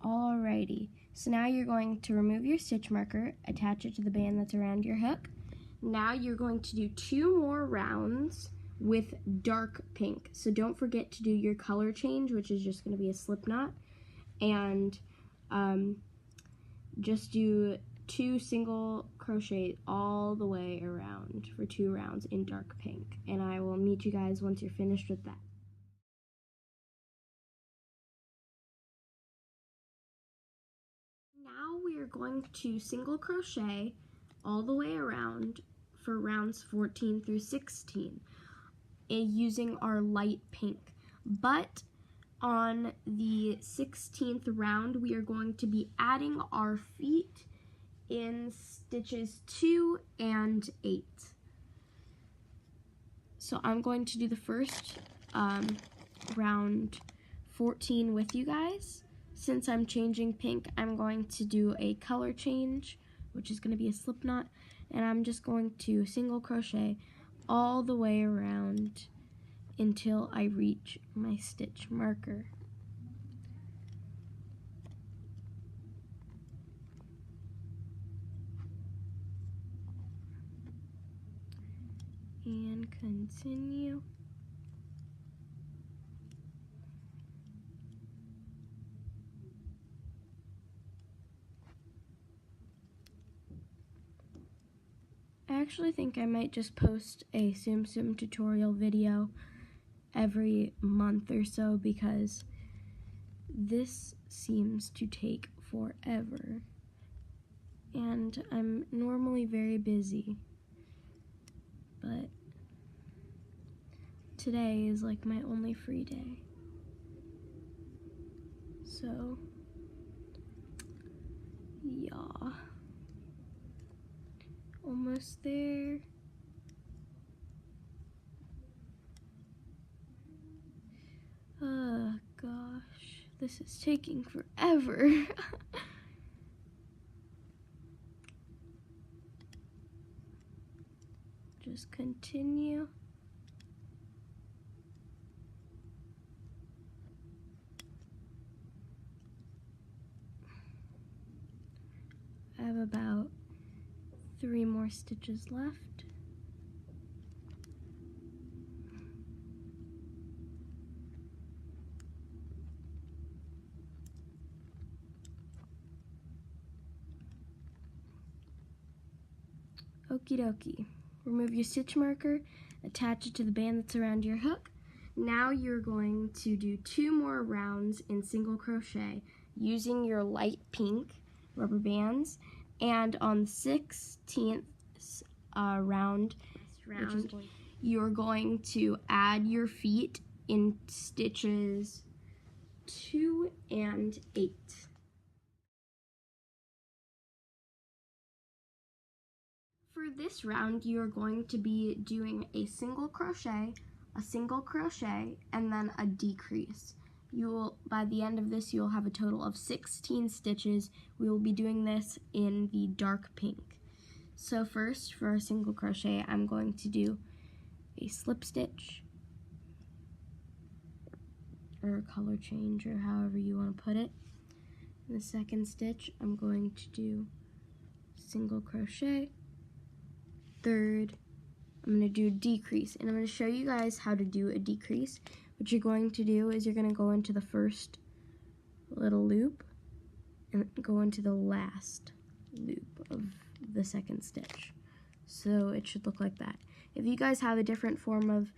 Alrighty, so now you're going to remove your stitch marker, attach it to the band that's around your hook. Now you're going to do 2 more rounds with dark pink. So don't forget to do your color change, which is just going to be a slip knot. And just do 2 single crochet all the way around for 2 rounds in dark pink. And I will meet you guys once you're finished with that. Now we are going to single crochet all the way around for rounds 14 through 16 using our light pink. But on the 16th round, we are going to be adding our feet in stitches 2 and 8. So I'm going to do the first round 14 with you guys. Since I'm changing pink, I'm going to do a color change, which is going to be a slip knot, and I'm just going to single crochet all the way around until I reach my stitch marker. And continue. I actually think I might just post a Tsum tutorial video every month or so because this seems to take forever. And I'm normally very busy, but today is like my only free day. So, yeah. Almost there. Oh gosh, this is taking forever. Just continue. I have about 3 more stitches left. Okie dokie. Remove your stitch marker, attach it to the band that's around your hook. Now you're going to do 2 more rounds in single crochet using your light pink rubber bands, and on the 16th round, you're going to add your feet in stitches 2 and 8. For this round, you're going to be doing a single crochet, and then a decrease. By the end of this, you'll have a total of 16 stitches. We will be doing this in the dark pink. So first, for our single crochet, I'm going to do a slip stitch, or a color change, or however you want to put it. In the second stitch, I'm going to do single crochet. Third, I'm going to do a decrease, and I'm going to show you guys how to do a decrease. What you're going to do is you're going to go into the first little loop and go into the last loop of the second stitch. So it should look like that. If you guys have a different form of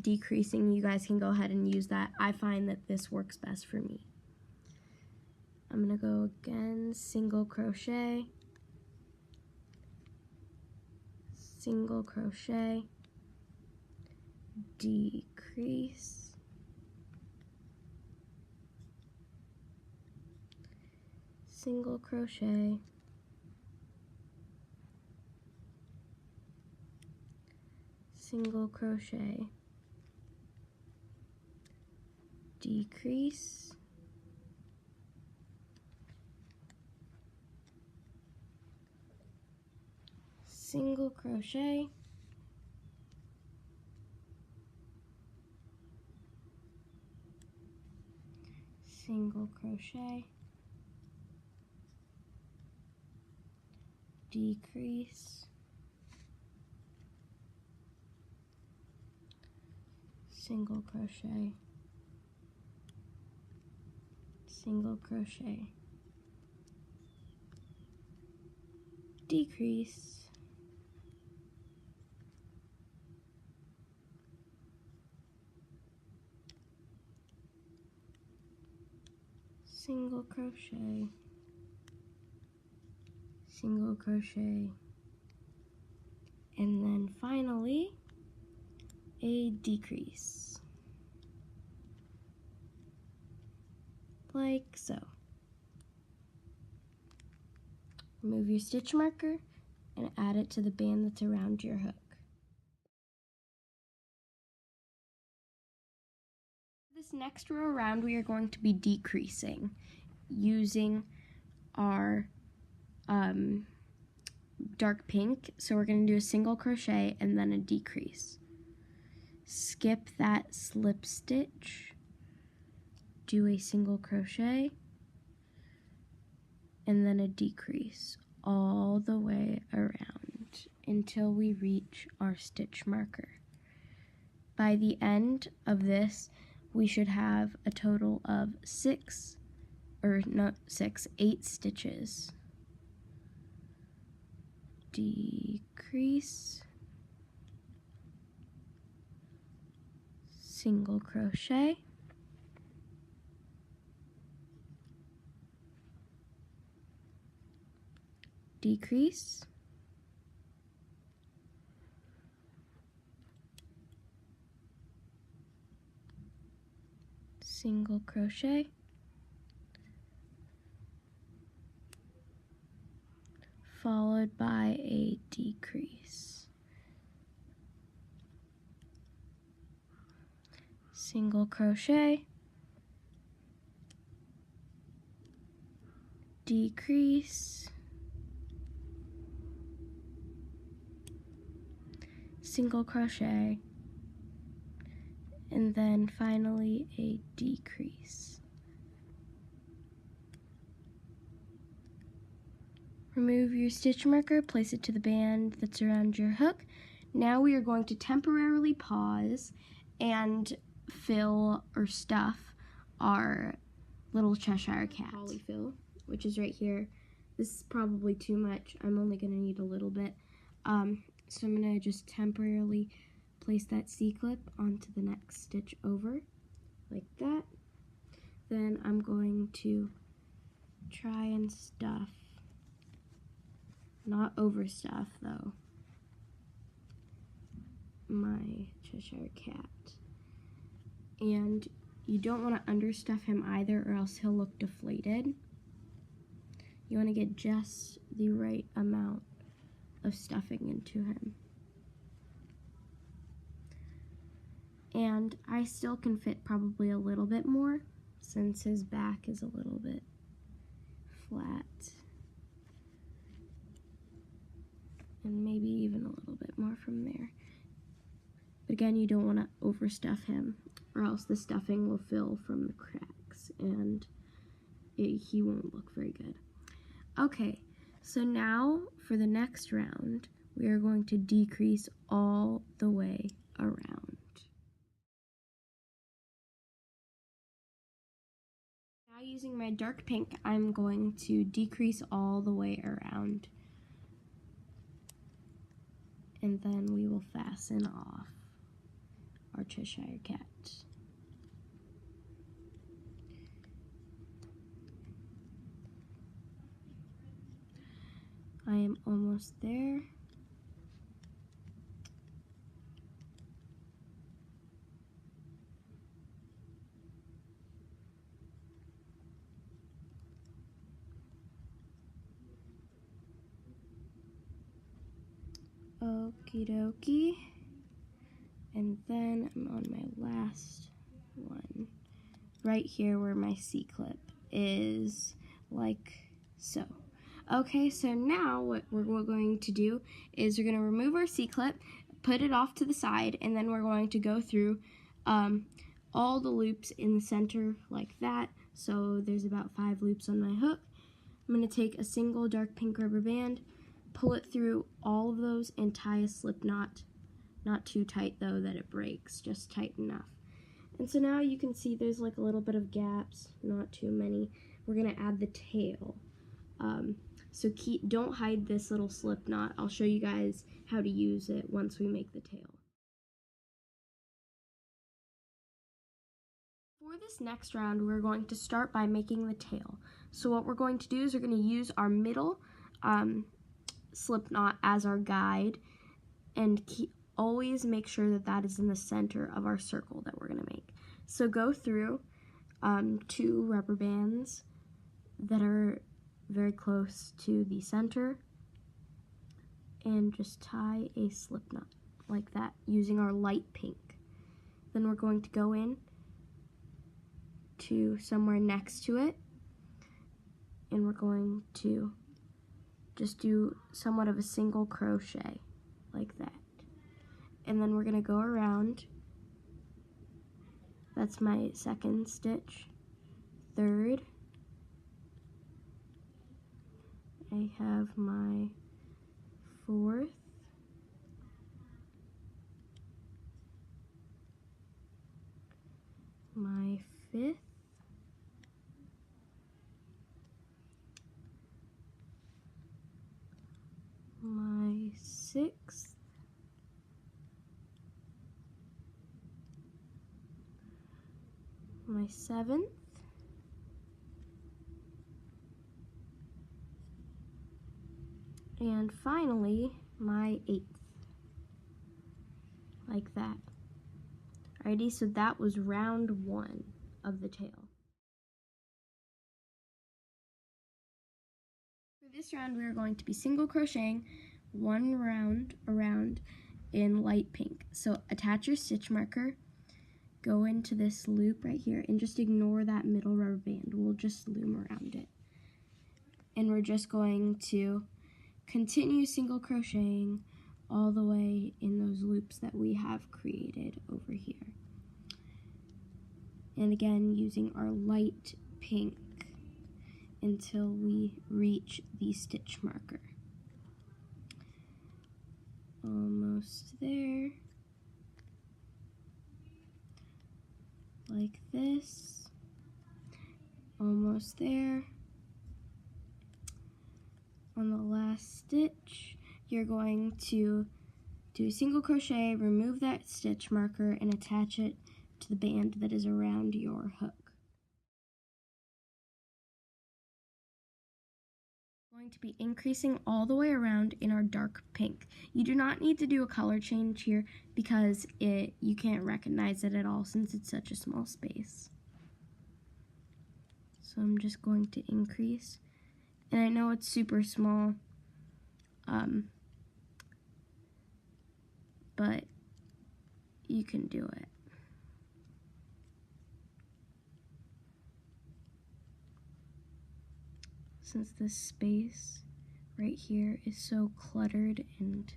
decreasing, you guys can go ahead and use that. I find that this works best for me. I'm going to go again, single crochet, single crochet, decrease, single crochet, single crochet, decrease, single crochet, single crochet, decrease, single crochet, single crochet, decrease, single crochet, single crochet, and then finally a decrease, like so. Remove your stitch marker and add it to the band that's around your hook. This next row around, we are going to be decreasing using our dark pink. So we're going to do a single crochet and then a decrease. skip that slip stitch, do a single crochet, and then a decrease all the way around until we reach our stitch marker. By the end of this, we should have a total of 8 stitches. Decrease, single crochet, decrease, single crochet, followed by a decrease, single crochet, decrease, single crochet, and then finally a decrease. Remove your stitch marker, place it to the band that's around your hook. Now we are going to temporarily pause and fill or stuff our little Cheshire cat. Polyfill, which is right here. This is probably too much. I'm only going to need a little bit. So I'm going to just temporarily place that C-clip onto the next stitch over, like that. Then I'm going to try and stuff, not overstuff though, my Cheshire cat. And you don't want to understuff him either, or else he'll look deflated. You want to get just the right amount of stuffing into him. And I still can fit probably a little bit more since his back is a little bit flat. And maybe even a little bit more from there. But again, you don't want to overstuff him, or else the stuffing will fill from the cracks and he won't look very good. Okay, so now for the next round, we are going to decrease all the way around. Now using my dark pink, I'm going to decrease all the way around. And then we will fasten off our Cheshire cat. I am almost there. Okie dokie. And then I'm on my last one. Right here where my C-clip is, like so. Okay, so now what we're going to do is we're going to remove our C-clip, put it off to the side, and then we're going to go through all the loops in the center like that. So there's about 5 loops on my hook. I'm going to take a single dark pink rubber band, pull it through all of those, and tie a slip knot. Not too tight though that it breaks, just tight enough. And so now you can see there's like a little bit of gaps, not too many. We're going to add the tail. So don't hide this little slip knot. I'll show you guys how to use it once we make the tail. For this next round, we're going to start by making the tail. So what we're going to do is we're going to use our middle slip knot as our guide, and always make sure that that is in the center of our circle that we're going to make. So go through 2 rubber bands that are very close to the center and just tie a slip knot like that using our light pink. Then we're going to go in to somewhere next to it, and we're going to just do somewhat of a single crochet like that. And then we're going to go around That's my second stitch. Third, I have my fourth, my fifth, my sixth, my seventh, and finally my eighth, like that. Alrighty, so that was round 1 of the tail. For this round, we are going to be single crocheting 1 round around in light pink. So attach your stitch marker, go into this loop right here, and just ignore that middle rubber band. We'll just loom around it. And we're just going to continue single crocheting all the way in those loops that we have created over here. And again, using our light pink until we reach the stitch marker. Almost there. Like this. Almost there. On the last stitch, you're going to do a single crochet, remove that stitch marker, and attach it to the band that is around your hook. We're going to be increasing all the way around in our dark pink. You do not need to do a color change here because you can't recognize it at all since it's such a small space. So I'm just going to increase. And I know it's super small, but you can do it. Since this space right here is so cluttered and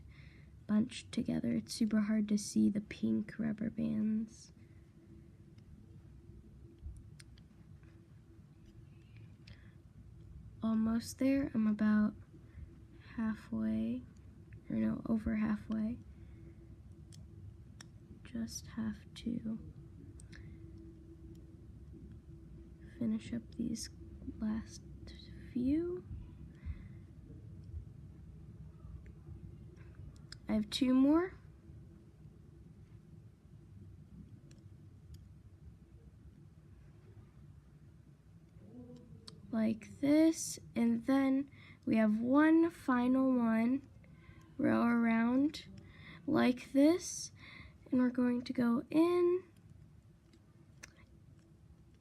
bunched together, it's super hard to see the pink rubber bands. Almost there. I'm about halfway, or no, over halfway. Just have to finish up these last few. I have 2 more. Like this, and then we have one final one, row around like this, and we're going to go in.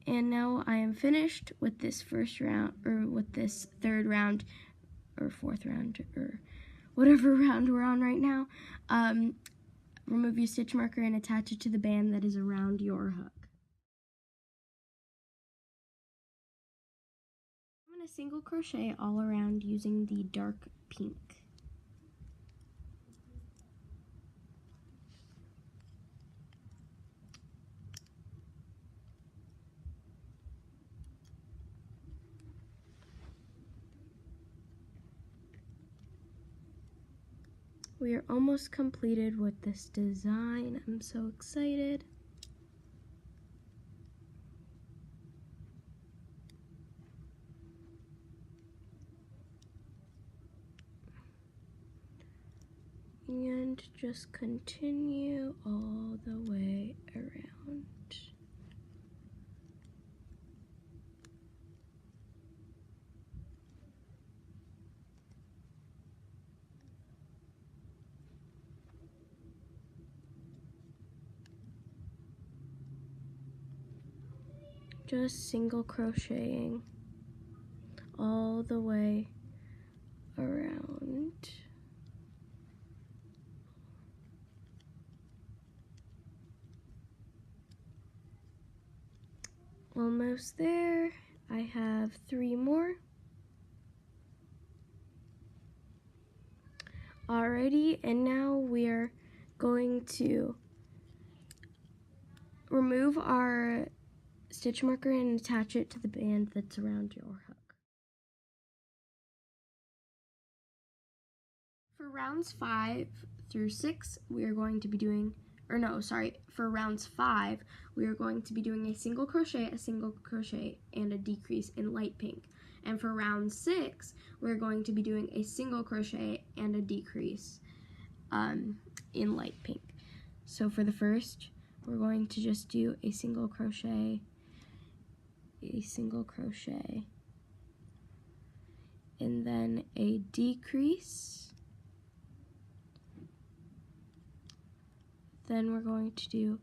And now I am finished with this first round, or with this third round, or fourth round, or whatever round we're on right now. Remove your stitch marker and attach it to the band that is around your hook. I'm going to single crochet all around using the dark pink. We are almost completed with this design. I'm so excited. And just continue all the way around. Just single crocheting all the way around. Almost there. I have 3 more. Alrighty, and now we're going to remove our stitch marker and attach it to the band that's around your hook. For rounds 5 through 6, we are going to be doing, for rounds 5, we are going to be doing a single crochet, and a decrease in light pink. And for round 6, we're going to be doing a single crochet and a decrease in light pink. So for the first, we're going to just do a single crochet, and then a decrease. Then we're going to do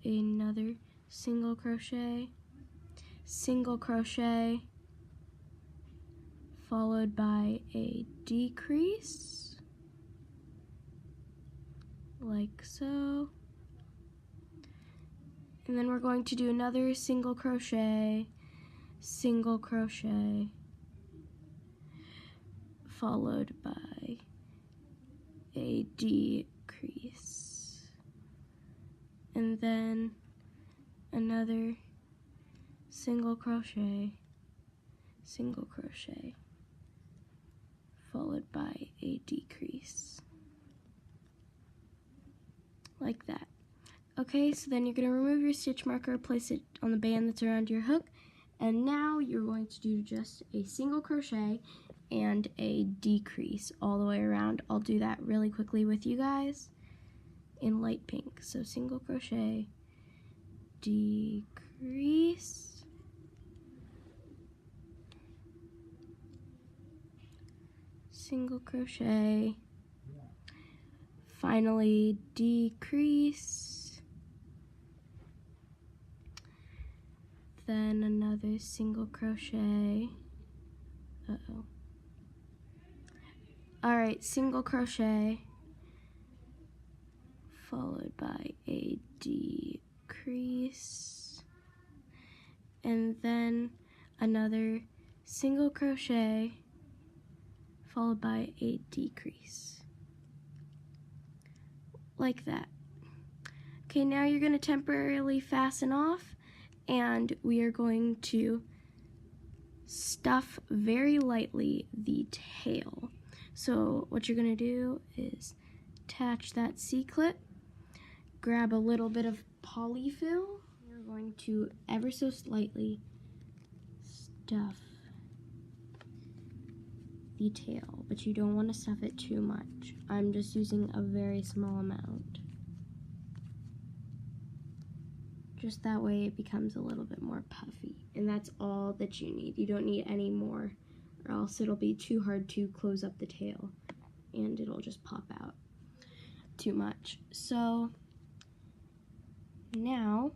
another single crochet, followed by a decrease, like so. And then we're going to do another single crochet, followed by a decrease. And then another single crochet, followed by a decrease. Like that. Okay, so then you're going to remove your stitch marker, place it on the band that's around your hook, and now you're going to do just a single crochet and a decrease all the way around. I'll do that really quickly with you guys in light pink. So single crochet, decrease, single crochet, finally decrease, then another single crochet, alright, single crochet, followed by a decrease, and then another single crochet, followed by a decrease, like that. Okay, now you're going to temporarily fasten off, and we are going to stuff very lightly the tail. So what you're going to do is attach that C-clip, grab a little bit of polyfill. You're going to ever so slightly stuff the tail, but you don't want to stuff it too much. I'm just using a very small amount. Just that way it becomes a little bit more puffy. And that's all that you need. You don't need any more, or else it'll be too hard to close up the tail and it'll just pop out too much. So now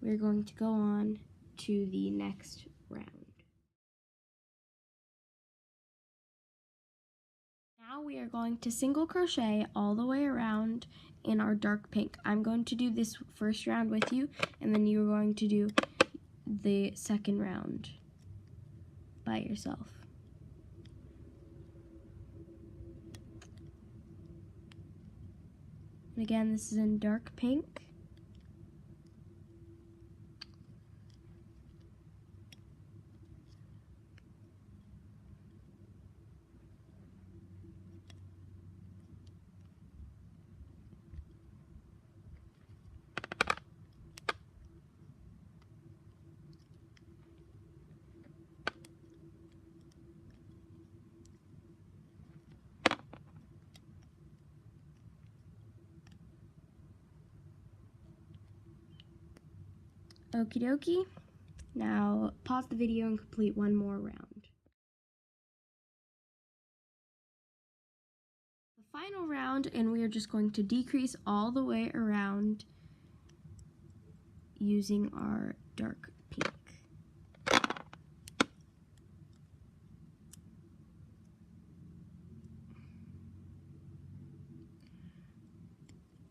we're going to go on to the next round. Now we are going to single crochet all the way around in our dark pink. I'm going to do this first round with you, and then you're going to do the second round by yourself. And again, this is in dark pink. Okie dokie. Now pause the video and complete one more round. The final round, and we are just going to decrease all the way around using our dark pink.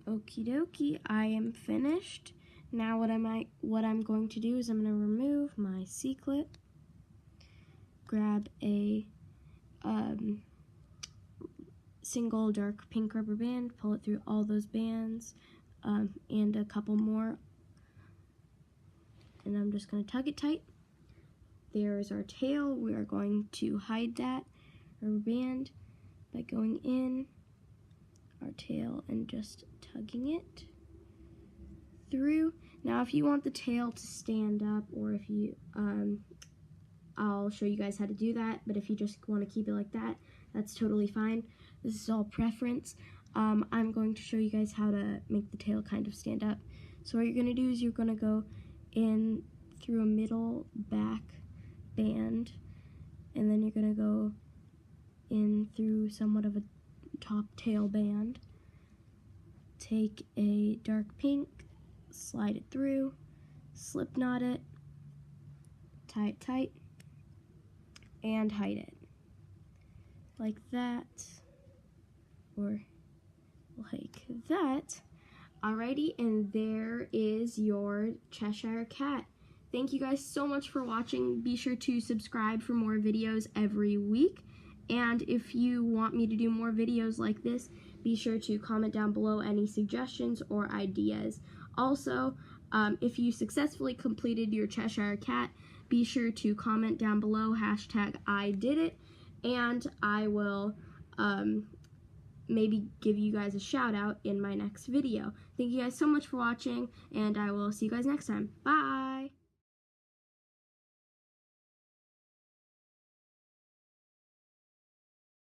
Okie dokie, I am finished. Now what I'm going to do is I'm going to remove my C-clip, grab a single dark pink rubber band, pull it through all those bands, and a couple more. And I'm just going to tug it tight. There's our tail. We are going to hide that rubber band by going in our tail and just tugging it through. Now if you want the tail to stand up, or if you I'll show you guys how to do that, but if you just want to keep it like that, that's totally fine. This is all preference. I'm going to show you guys how to make the tail kind of stand up. So what you're going to do is you're going to go in through a middle back band, and then you're going to go in through somewhat of a top tail band. Take a dark pink, slide it through, slip knot it, tie it tight, and hide it. Like that, or like that. Alrighty, and there is your Cheshire cat. Thank you guys so much for watching. Be sure to subscribe for more videos every week. And if you want me to do more videos like this, be sure to comment down below any suggestions or ideas. Also, if you successfully completed your Cheshire cat, be sure to comment down below #IDidIt, and I will maybe give you guys a shout out in my next video. Thank you guys so much for watching, and I will see you guys next time. Bye!